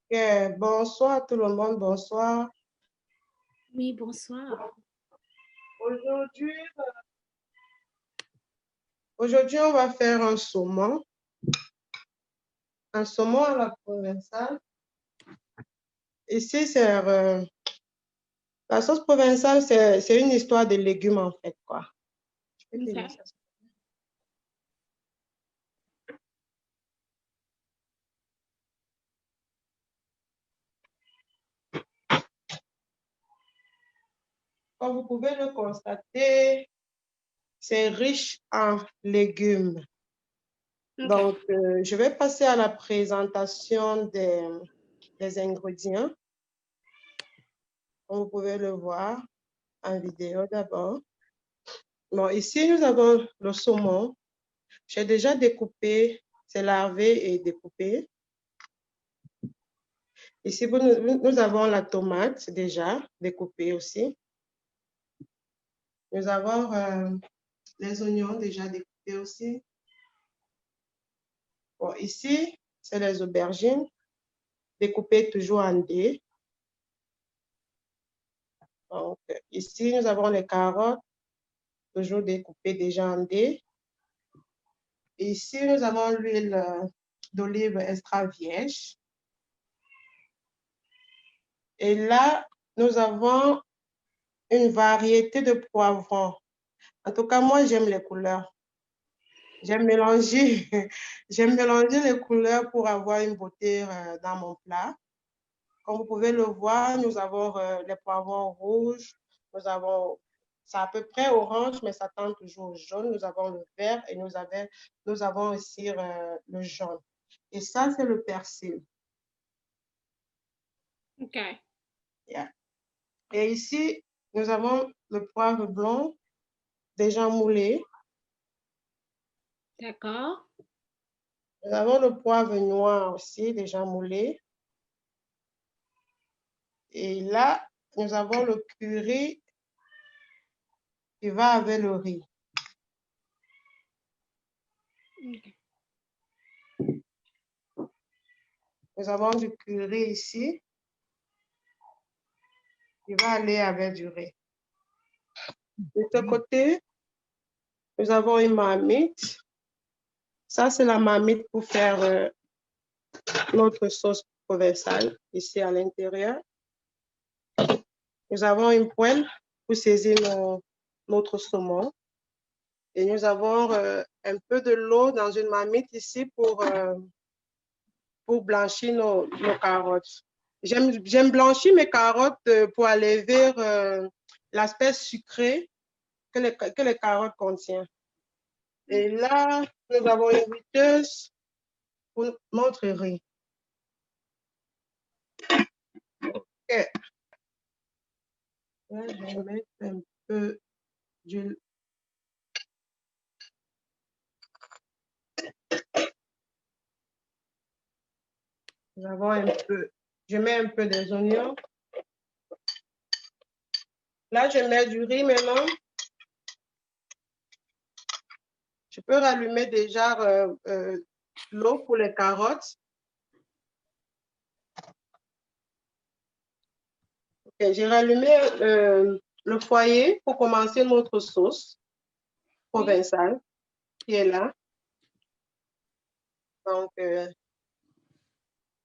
Bonsoir tout le monde, bonsoir. Oui, bonsoir. Aujourd'hui, on va faire un saumon à la provençale. Ici, la sauce provençale, c'est une histoire de légumes en fait, quoi. Je peux te dire ça. Comme vous pouvez le constater, c'est riche en légumes. Donc, je vais passer à la présentation des ingrédients. Comme vous pouvez le voir en vidéo d'abord. Bon, ici, nous avons le saumon. J'ai déjà découpé, c'est lavé et découpé. Ici, nous avons la tomate déjà découpée aussi. Nous avons les oignons déjà découpés aussi. Bon, ici, c'est les aubergines découpées toujours en dés. Donc, ici, nous avons les carottes toujours découpées déjà en dés. Ici, nous avons l'huile d'olive extra vierge. Et là, nous avons une variété de poivrons. En tout cas, moi, j'aime les couleurs. J'aime mélanger, j'aime mélanger les couleurs pour avoir une beauté dans mon plat. Comme vous pouvez le voir, nous avons les poivrons rouges, c'est à peu près orange, mais ça tend toujours au jaune. Nous avons le vert et nous avons aussi le jaune. Et ça, c'est le persil. OK. Yeah. Et ici, nous avons le poivre blanc déjà moulé. D'accord. Nous avons le poivre noir aussi déjà moulé. Et là, nous avons le curry qui va avec le riz. Okay. Nous avons du curry ici qui va aller avec du riz. De ce côté, nous avons une marmite. Ça, c'est la marmite pour faire notre sauce provençale ici à l'intérieur. Nous avons une poêle pour saisir notre saumon. Et nous avons un peu de l'eau dans une marmite ici pour blanchir nos carottes. J'aime blanchir mes carottes pour enlever l'aspect sucré que les carottes contiennent. Et là, nous avons une friteuse pour notre riz. Okay. Là, je vais mettre un peu d'huile. Je mets un peu des oignons. Là, je mets du riz maintenant. Je peux rallumer déjà l'eau pour les carottes. Okay, j'ai rallumé le foyer pour commencer notre sauce provençale qui est là. Donc,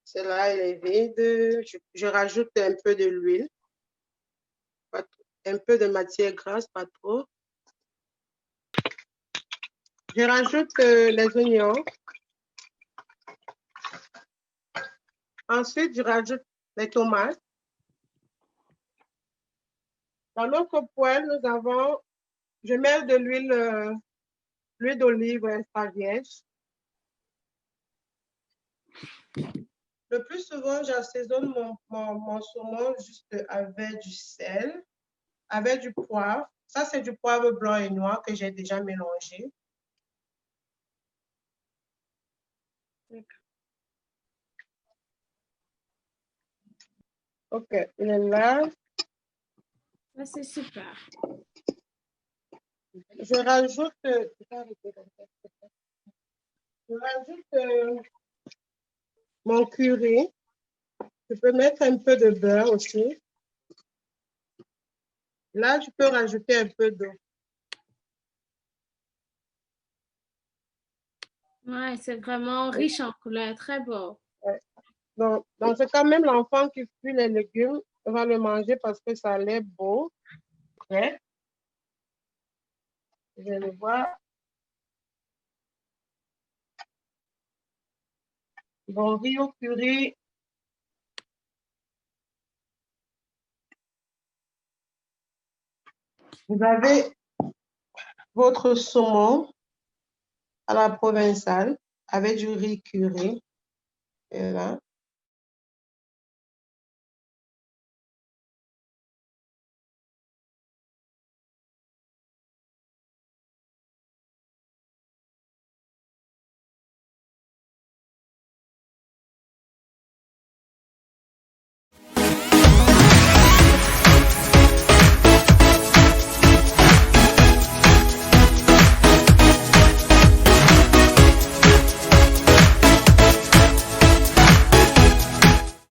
celle-là, elle est vide. Je rajoute un peu de l'huile, un peu de matière grasse, pas trop. Je rajoute les oignons. Ensuite, je rajoute les tomates. Dans notre poêle, je mets de l'huile d'olive extra vierge. Le plus souvent, j'assaisonne mon saumon juste avec du sel, avec du poivre. Ça, c'est du poivre blanc et noir que j'ai déjà mélangé. OK, il est là. Ça, c'est super. Je rajoute mon curry. Tu peux mettre un peu de beurre aussi. Là, tu peux rajouter un peu d'eau. Ouais, c'est vraiment riche en couleurs, très beau. Ouais. Donc, dans ce cas, même l'enfant qui fuit les légumes va le manger parce que ça a l'air beau. Prêt. Je le vois. Bon, riz au curry. Vous avez votre saumon à la provençale avec du riz curry. Et là.